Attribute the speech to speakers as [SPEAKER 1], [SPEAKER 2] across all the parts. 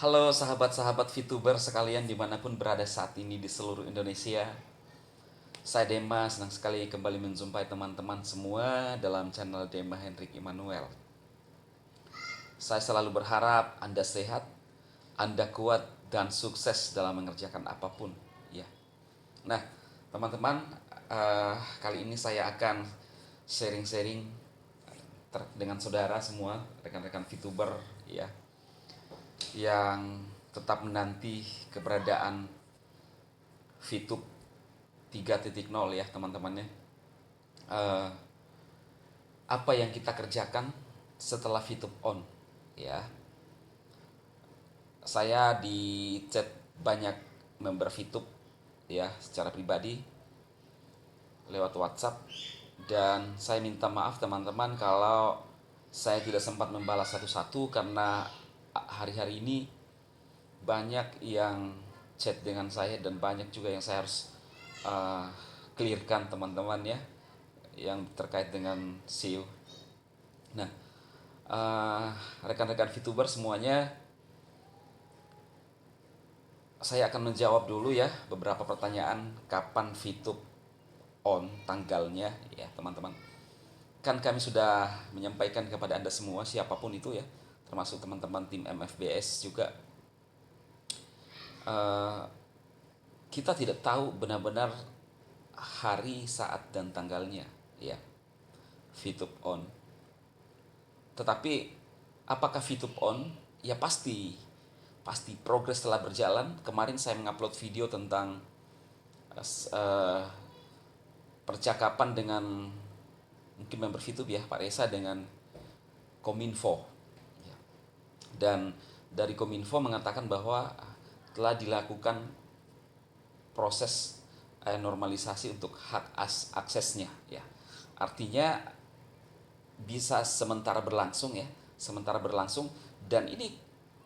[SPEAKER 1] Halo sahabat-sahabat VTuber sekalian dimanapun berada saat ini di seluruh Indonesia. Saya Dema, senang sekali kembali menjumpai teman-teman semua dalam channel Dema Hendrik Immanuel. Saya selalu berharap Anda sehat, Anda kuat dan sukses dalam mengerjakan apapun. Ya. Nah, teman-teman, kali ini saya akan sharing-sharing dengan saudara semua, rekan-rekan VTuber, ya, yang tetap menanti keberadaan VTube 3.0 ya teman-teman ya. Eh, Apa yang kita kerjakan setelah VTube on ya. Saya di chat banyak member VTube ya secara pribadi lewat WhatsApp, dan saya minta maaf teman-teman kalau saya tidak sempat membalas satu-satu karena hari-hari ini banyak yang chat dengan saya dan banyak juga yang saya harus uh, clearkan teman-teman ya, yang terkait dengan SEO. Nah, uh, rekan-rekan VTuber semuanya, saya akan menjawab dulu ya beberapa pertanyaan kapan VTube on tanggalnya ya teman-teman. Kan kami sudah menyampaikan kepada Anda semua siapapun itu ya, termasuk teman-teman tim MFBS juga. Uh, Kita tidak tahu benar-benar hari, saat, dan tanggalnya ya VTube on. Tetapi apakah VTube on? Ya pasti, pasti progres telah berjalan. Kemarin saya mengupload video tentang uh, percakapan dengan mungkin member VTube ya, Pak Reza dengan Kominfo. Ya. Dan dari Kominfo mengatakan bahwa telah dilakukan proses normalisasi untuk hak aksesnya ya. Artinya bisa sementara berlangsung ya, sementara berlangsung. Dan ini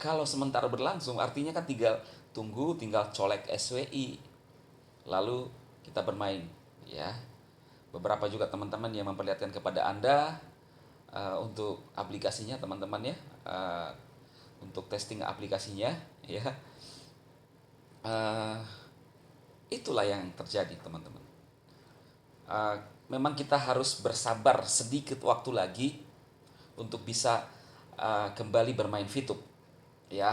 [SPEAKER 1] kalau sementara berlangsung artinya kan tinggal colek SWI lalu kita bermain ya. Beberapa juga teman-teman yang memperlihatkan kepada Anda untuk aplikasinya teman-teman ya, uh, untuk testing aplikasinya ya. Uh, Itulah yang terjadi teman-teman. uh, Memang kita harus bersabar sedikit waktu lagi untuk bisa kembali bermain VTube ya.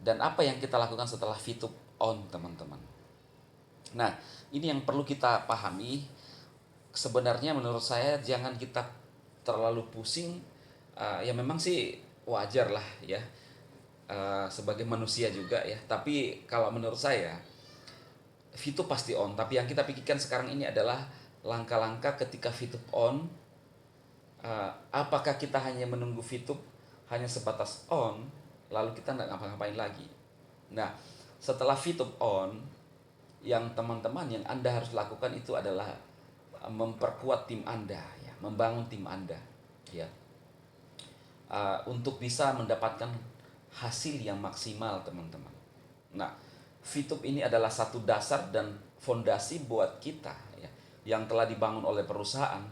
[SPEAKER 1] Dan apa yang kita lakukan setelah VTube on teman-teman? Nah, ini yang perlu kita pahami. Sebenarnya menurut saya jangan kita terlalu pusing. Ya memang sih wajar lah ya, sebagai manusia juga ya. Tapi kalau menurut saya VTube pasti on. Tapi yang kita pikirkan sekarang ini adalah langkah-langkah ketika VTube on. Apakah kita hanya menunggu VTube hanya sebatas on, lalu kita nggak ngapa-ngapain lagi? Nah, setelah VTube on, yang teman-teman yang Anda harus lakukan itu adalah memperkuat tim Anda ya, membangun tim Anda ya, untuk bisa mendapatkan hasil yang maksimal teman-teman. Nah, VTube ini adalah satu dasar dan fondasi buat kita ya, yang telah dibangun oleh perusahaan,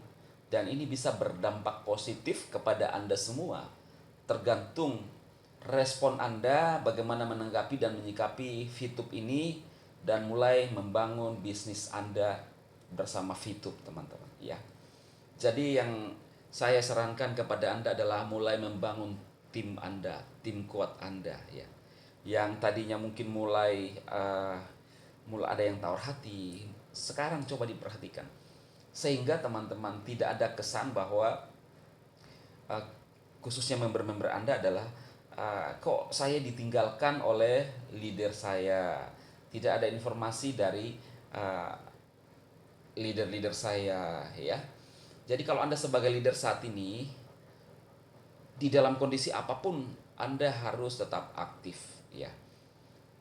[SPEAKER 1] dan ini bisa berdampak positif kepada Anda semua. Tergantung respon Anda bagaimana menanggapi dan menyikapi VTube ini dan mulai membangun bisnis Anda bersama VTube teman-teman ya. Jadi yang saya sarankan kepada Anda adalah mulai membangun tim Anda, tim kuat Anda ya. Yang tadinya mungkin mulai ada yang tawar hati, sekarang coba diperhatikan. Sehingga teman-teman tidak ada kesan bahwa uh, khususnya member-member Anda adalah kok saya ditinggalkan oleh leader saya. Tidak ada informasi dari uh, leader-leader saya ya. Jadi kalau Anda sebagai leader saat ini, di dalam kondisi apapun Anda harus tetap aktif ya.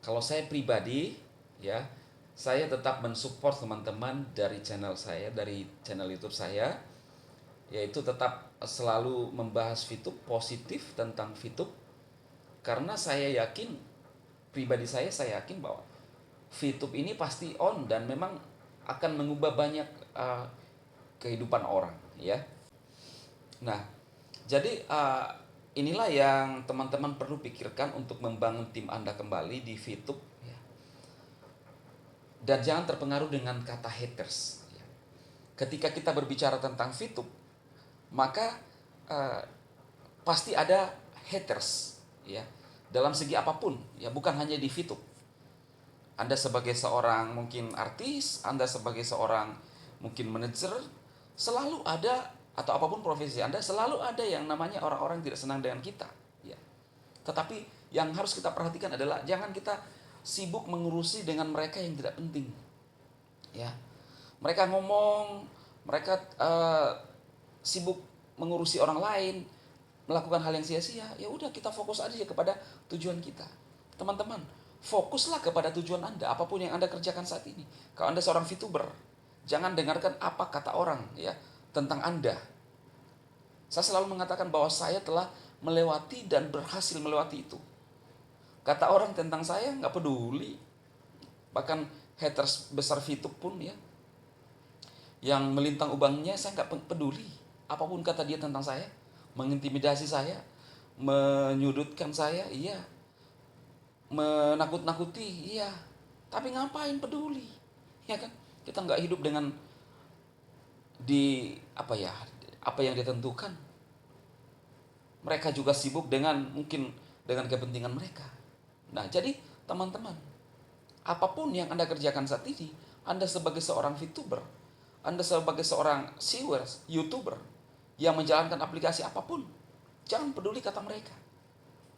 [SPEAKER 1] Kalau saya pribadi ya, saya tetap mensupport teman-teman dari channel saya, dari channel YouTube saya, yaitu tetap selalu membahas VTube, positif tentang VTube, karena saya yakin, pribadi saya yakin bahwa VTube ini pasti on dan memang akan mengubah banyak kehidupan orang ya. Nah, jadi inilah yang teman-teman perlu pikirkan untuk membangun tim Anda kembali di VTube, ya. Dan jangan terpengaruh dengan kata haters, ya. Ketika kita berbicara tentang VTube, maka eh, pasti ada haters, ya, dalam segi apapun, ya, bukan hanya di VTube. Anda sebagai seorang mungkin artis, Anda sebagai seorang mungkin manajer, selalu ada, atau apapun profesi Anda, selalu ada yang namanya orang-orang yang tidak senang dengan kita, ya. Tetapi yang harus kita perhatikan adalah jangan kita sibuk mengurusi dengan mereka yang tidak penting, ya. Mereka ngomong, mereka sibuk mengurusi orang lain, melakukan hal yang sia-sia. Ya udah, kita fokus aja kepada tujuan kita. Teman-teman, fokuslah kepada tujuan Anda, apapun yang Anda kerjakan saat ini. Kalau Anda seorang VTuber, jangan dengarkan apa kata orang, ya, tentang Anda. Saya selalu mengatakan bahwa saya telah melewati dan berhasil melewati itu. Kata orang tentang saya nggak peduli. Bahkan haters besar VTube pun, ya, yang melintang ubangnya, saya nggak peduli. Apapun kata dia tentang saya, mengintimidasi saya, menyudutkan saya, iya, menakut-nakuti, iya. Tapi ngapain peduli, ya kan? Kita nggak hidup dengan di apa yang ditentukan. Mereka juga sibuk dengan mungkin dengan kepentingan mereka. Nah, jadi teman-teman, apapun yang Anda kerjakan saat ini, Anda sebagai seorang VTuber, Anda sebagai seorang viewers, YouTuber yang menjalankan aplikasi apapun, jangan peduli kata mereka.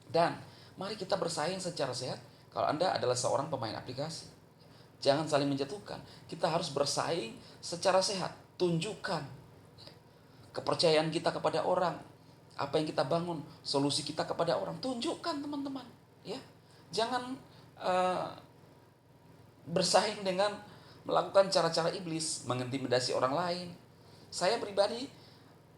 [SPEAKER 1] Dan mari kita bersaing secara sehat. Kalau Anda adalah seorang pemain aplikasi, jangan saling menjatuhkan. Kita harus bersaing secara sehat. Tunjukkan kepercayaan kita kepada orang, apa yang kita bangun, solusi kita kepada orang. Tunjukkan, teman-teman, ya. Jangan bersaing dengan melakukan cara-cara iblis, mengintimidasi orang lain. Saya pribadi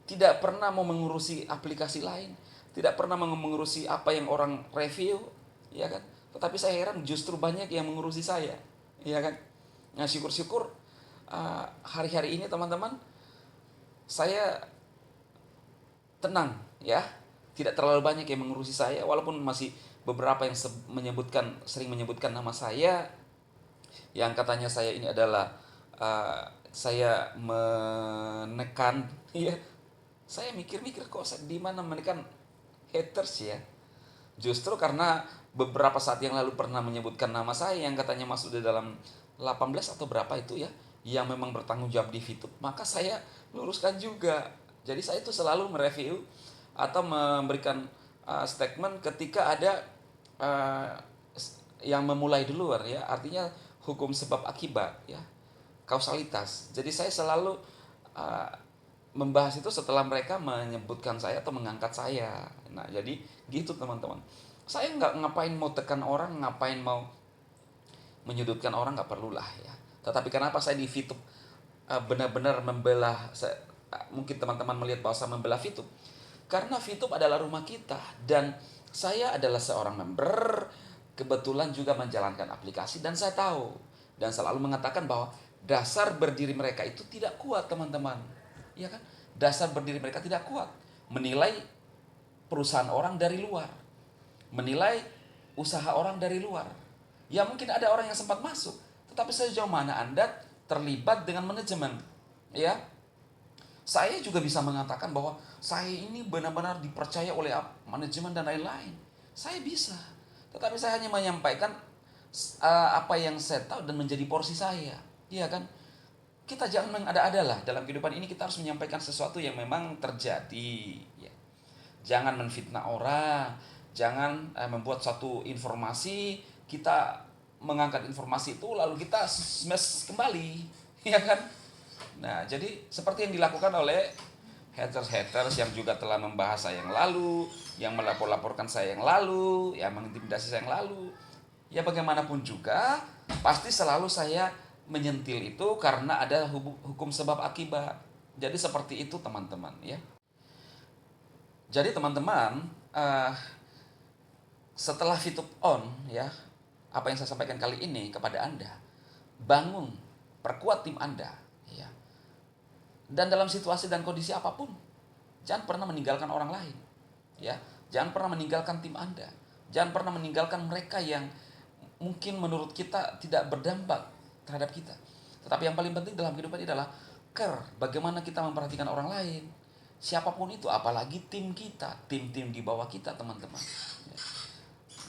[SPEAKER 1] tidak pernah mau mengurusi aplikasi lain, tidak pernah mengurusi apa yang orang review, ya kan? Tetapi saya heran justru banyak yang mengurusi saya, ya kan? Nah, syukur-syukur hari-hari ini teman-teman, saya tenang, ya. Tidak terlalu banyak yang mengurusi saya, walaupun masih beberapa yang sering menyebutkan nama saya, yang katanya saya ini adalah saya menekan, ya. Saya mikir-mikir, kok di mana menekan haters, ya. Justru karena beberapa saat yang lalu pernah menyebutkan nama saya yang katanya masuk di dalam 18 atau berapa itu, ya, yang memang bertanggung jawab di VTube, maka saya luruskan juga. Jadi saya itu selalu mereview atau memberikan statement ketika ada yang memulai duluan, ya, artinya hukum sebab akibat, ya, kausalitas. Jadi saya selalu membahas itu setelah mereka menyebutkan saya atau mengangkat saya. Nah, jadi gitu, teman-teman. Saya nggak ngapain mau tekan orang, ngapain mau menyudutkan orang, nggak perlulah, ya. Tetapi kenapa saya di VTube benar-benar membela, mungkin teman-teman melihat bahwa saya membela VTube, karena VTube adalah rumah kita, dan saya adalah seorang member, kebetulan juga menjalankan aplikasi, dan saya tahu dan selalu mengatakan bahwa dasar berdiri mereka itu tidak kuat, teman-teman, ya kan? Dasar berdiri mereka tidak kuat, menilai perusahaan orang dari luar, menilai usaha orang dari luar. Ya, mungkin ada orang yang sempat masuk, tetapi sejauh mana Anda terlibat dengan manajemen, ya. Saya juga bisa mengatakan bahwa saya ini benar-benar dipercaya oleh manajemen dan lain-lain. Saya bisa, tetapi saya hanya menyampaikan apa yang saya tahu dan menjadi porsi saya, iya kan? Kita jangan mengada-ada lah dalam kehidupan ini. Kita harus menyampaikan sesuatu yang memang terjadi, ya. Jangan menfitnah orang, jangan membuat satu informasi, kita mengangkat informasi itu lalu kita smash kembali, ya kan? Nah, jadi seperti yang dilakukan oleh haters-haters yang juga telah membahas saya yang lalu, yang melapor-laporkan saya yang lalu, yang mengintimidasi saya yang lalu. Ya, bagaimanapun juga pasti selalu saya menyentil itu karena ada hukum sebab akibat. Jadi seperti itu, teman-teman, ya. Jadi teman-teman, setelah VTube on, ya, apa yang saya sampaikan kali ini kepada Anda, bangun, perkuat tim Anda, ya. Dan dalam situasi dan kondisi apapun, jangan pernah meninggalkan orang lain, ya. Jangan pernah meninggalkan tim Anda. Jangan pernah meninggalkan mereka yang mungkin menurut kita tidak berdampak terhadap kita. Tetapi yang paling penting dalam kehidupan ini adalah care. Bagaimana kita memperhatikan orang lain. Siapapun itu, apalagi tim kita, tim-tim di bawah kita, teman-teman.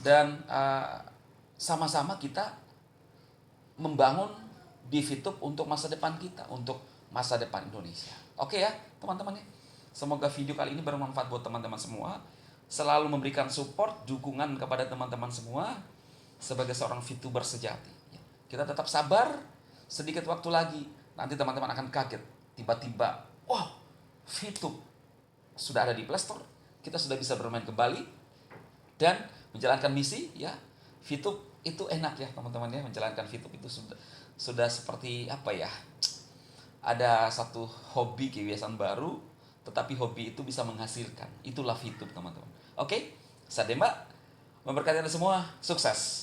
[SPEAKER 1] Dan sama-sama kita membangun di Fitup untuk masa depan kita, untuk masa depan Indonesia. Oke ya, teman-teman ya. Semoga video kali ini bermanfaat buat teman-teman semua. Selalu memberikan support, dukungan kepada teman-teman semua sebagai seorang VTuber sejati. Kita tetap sabar, sedikit waktu lagi nanti teman-teman akan kaget. Tiba-tiba, wow, VTube sudah ada di Play Store. Kita sudah bisa bermain kembali dan menjalankan misi ya. VTube itu enak ya teman-teman ya, menjalankan VTube itu sudah seperti apa ya? Ada satu hobi, kebiasaan baru, tetapi hobi itu bisa menghasilkan. Itulah VTube teman-teman. Oke, Sademba memberkati Anda semua, sukses.